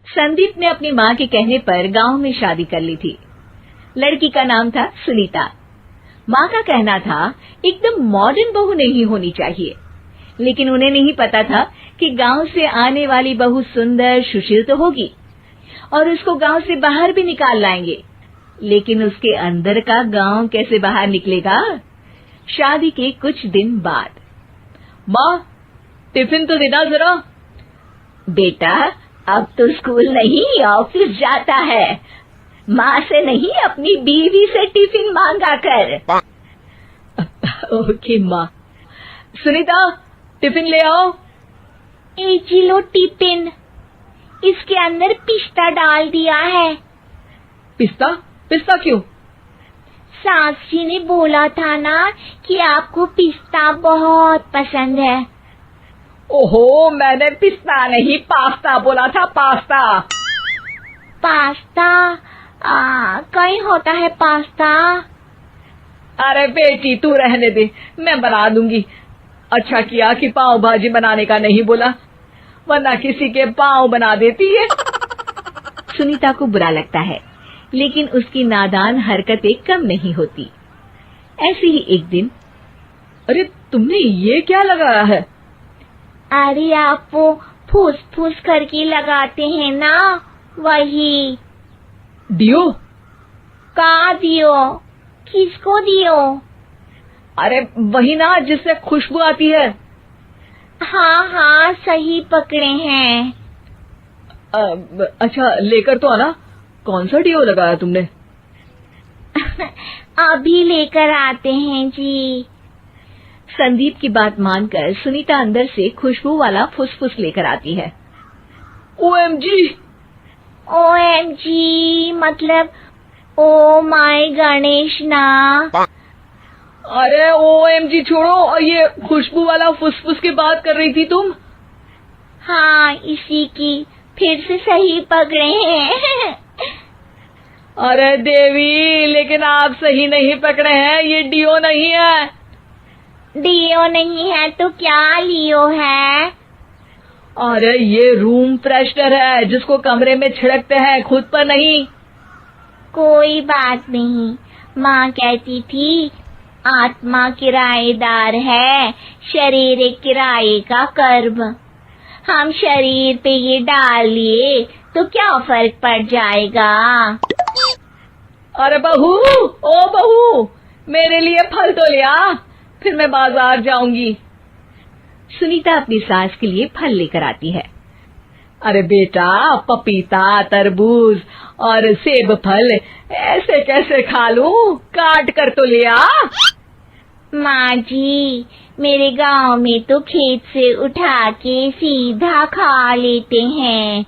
संदीप ने अपनी माँ के कहने पर गांव में शादी कर ली थी। लड़की का नाम था सुनीता। माँ का कहना था एकदम मॉडर्न बहू नहीं होनी चाहिए, लेकिन उन्हें नहीं पता था कि गांव से आने वाली बहू सुंदर सुशील तो होगी और उसको गांव से बाहर भी निकाल लाएंगे, लेकिन उसके अंदर का गांव कैसे बाहर निकलेगा। शादी के कुछ दिन बाद, माँ टिफिन तो देना जरा। बेटा अब तो स्कूल नहीं ऑफिस जाता है, माँ से नहीं अपनी बीवी से टिफिन मांगा कर। ओके माँ। सुनीता टिफिन ले आओ। एक लो टिफिन, इसके अंदर पिस्ता डाल दिया है। पिस्ता? पिस्ता क्यों? सास जी ने बोला था ना कि आपको पिस्ता बहुत पसंद है। ओहो, मैंने पिस्ता नहीं पास्ता बोला था, पास्ता। पास्ता? कहीं होता है पास्ता? अरे बेटी तू रहने दे, मैं बना दूंगी। अच्छा किया कि पाव भाजी बनाने का नहीं बोला, वरना किसी के पाव बना देती है। सुनीता को बुरा लगता है, लेकिन उसकी नादान हरकतें कम नहीं होती। ऐसे ही एक दिन, अरे तुमने ये क्या लगाया है? अरे आप वो फूस फूस करके लगाते हैं ना, वही। डियो? का दियो? किसको दियो? अरे वही ना जिससे खुशबू आती है। हाँ सही पकड़े हैं। अच्छा लेकर तो आना। कौन सा डियो लगाया तुमने? अभी लेकर आते हैं जी। संदीप की बात मानकर सुनीता अंदर से खुशबू वाला फुसफुस लेकर आती है। ओएमजी! ओएमजी मतलब ओ माय गणेश ना। अरे ओएमजी छोड़ो, और ये खुशबू वाला फुसफुस की बात कर रही थी तुम? हाँ इसी की, फिर से सही पकड़े हैं। अरे देवी, लेकिन आप सही नहीं पकड़े हैं, ये डियो नहीं है। डियो नहीं है तो क्या लियो है? अरे ये रूम फ्रेशनर है, जिसको कमरे में छिड़कते हैं, खुद पर नहीं। कोई बात नहीं, माँ कहती थी आत्मा किराएदार है, शरीर एक किराए का कर्म। हम शरीर पे ये डाल लिए तो क्या फर्क पड़ जाएगा। अरे बहू, ओ बहू, मेरे लिए फल तो ले आ, फिर मैं बाजार जाऊंगी। सुनीता अपनी सास के लिए फल लेकर आती है। अरे बेटा, पपीता, तरबूज और सेब फल ऐसे कैसे खा लूं? काट कर तो ले आ। माँ जी, मेरे गांव में तो खेत से उठा के सीधा खा लेते हैं।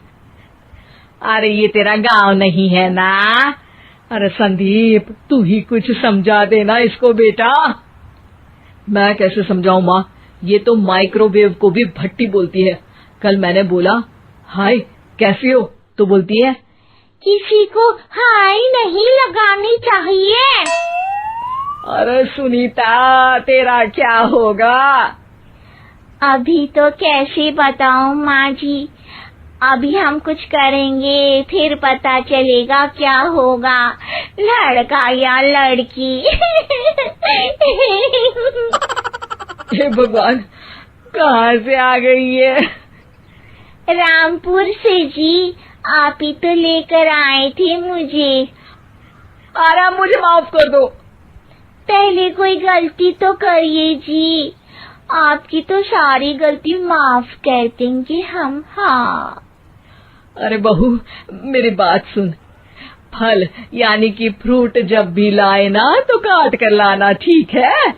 अरे ये तेरा गांव नहीं है ना। अरे संदीप, तू ही कुछ समझा देना इसको बेटा। मैं कैसे समझाऊं माँ, ये तो माइक्रोवेव को भी भट्टी बोलती है। कल मैंने बोला हाय कैसी हो, तो बोलती है किसी को हाय नहीं लगानी चाहिए। अरे सुनीता, तेरा क्या होगा? अभी तो कैसे बताऊं माँ जी, अभी हम कुछ करेंगे फिर पता चलेगा क्या होगा, लड़का या लड़की। हे भगवान, कहाँ से आ गई है? रामपुर से जी, आप ही तो लेकर आए थे मुझे। अरे मुझे माफ कर दो। पहले कोई गलती तो करिए जी, आपकी तो सारी गलती माफ कर देंगे हम। हाँ अरे बहू, मेरी बात सुन। फल यानी कि फ्रूट जब भी लाए ना तो काट कर लाना, ठीक है?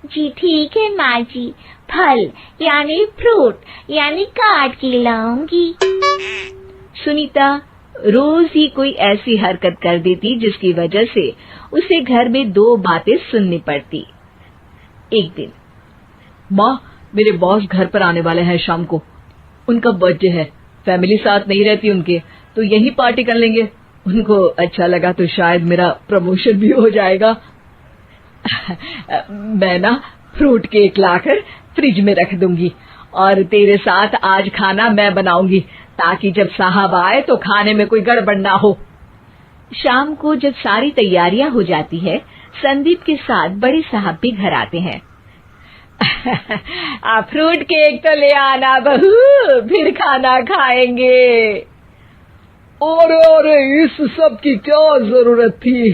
जी ठीक है माँ जी, फल यानी फ्रूट यानी काट के लाऊंगी। सुनीता रोज ही कोई ऐसी हरकत कर देती जिसकी वजह से उसे घर में दो बातें सुननी पड़ती। एक दिन, माँ मेरे बॉस घर पर आने वाले हैं शाम को, उनका बर्थडे है, फैमिली साथ नहीं रहती उनके, तो यही पार्टी कर लेंगे। उनको अच्छा लगा तो शायद मेरा प्रमोशन भी हो जाएगा। मैं ना फ्रूट केक लाकर फ्रिज में रख दूंगी और तेरे साथ आज खाना मैं बनाऊंगी, ताकि जब साहब आए तो खाने में कोई गड़बड़ ना हो। शाम को जब सारी तैयारियां हो जाती है, संदीप के साथ बड़े साहब भी घर आते हैं। फ्रूट केक तो ले आना बहू, फिर खाना खाएंगे। अरे इस सब की क्या जरूरत थी,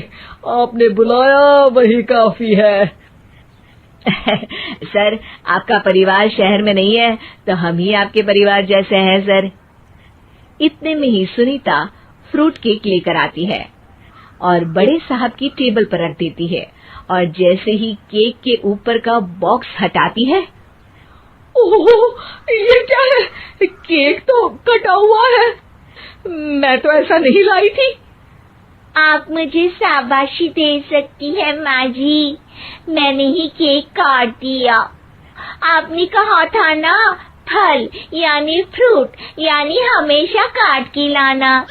आपने बुलाया वही काफी है। सर, आपका परिवार शहर में नहीं है तो हम ही आपके परिवार जैसे हैं सर। इतने में ही सुनीता फ्रूट केक लेकर आती है और बड़े साहब की टेबल पर रख देती है, और जैसे ही केक के ऊपर का बॉक्स हटाती है, ओह, ये क्या है? केक तो कटा हुआ है। मैं तो ऐसा नहीं लाई थी। आप मुझे शाबाशी दे सकती है माँ जी, मैंने ही केक काट दिया। आपने कहा था ना, फल यानी फ्रूट यानी हमेशा काट के लाना,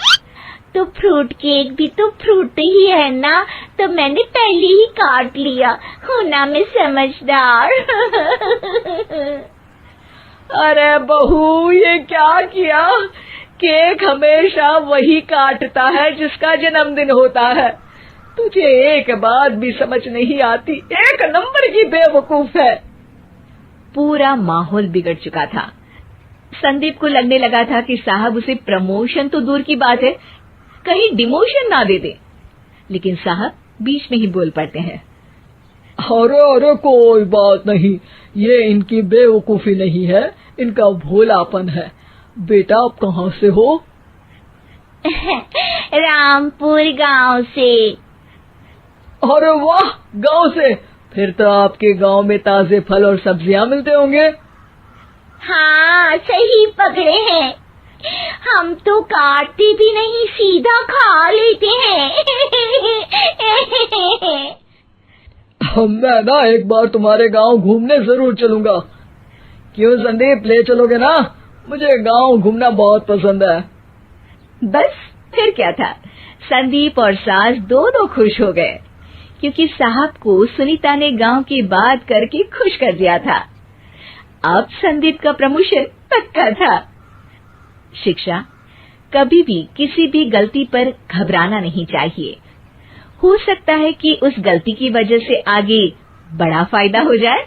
तो फ्रूट केक भी तो फ्रूट ही है ना, तो मैंने पहले ही काट लिया। हूँ ना मैं समझदार। अरे बहू, ये क्या किया? केक हमेशा वही काटता है जिसका जन्मदिन होता है। तुझे एक बात भी समझ नहीं आती, एक नंबर की बेवकूफ है। पूरा माहौल बिगड़ चुका था। संदीप को लगने लगा था कि साहब उसे प्रमोशन तो दूर की बात है, कहीं डिमोशन ना दे दे, लेकिन साहब बीच में ही बोल पड़ते हैं। अरे कोई बात नहीं, ये इनकी बेवकूफी नहीं है, इनका भोलापन है। बेटा आप कहाँ से हो? रामपुर गांव से। अरे वाह, गांव से? फिर तो आपके गांव में ताजे फल और सब्जियां मिलते होंगे। हाँ, सही पकड़े हैं। हम तो काटते भी नहीं, सीधा खा लेते हैं। मैं ना एक बार तुम्हारे गांव घूमने जरूर चलूंगा। क्यों संदीप, ले चलोगे ना? मुझे गांव घूमना बहुत पसंद है। बस फिर क्या था, संदीप और सास दोनों खुश हो गए, क्योंकि साहब को सुनीता ने गांव की बात करके खुश कर दिया था। अब संदीप का प्रमोशन पक्का था। शिक्षा, कभी भी किसी भी गलती पर घबराना नहीं चाहिए। हो सकता है कि उस गलती की वजह से आगे बड़ा फायदा हो जाए।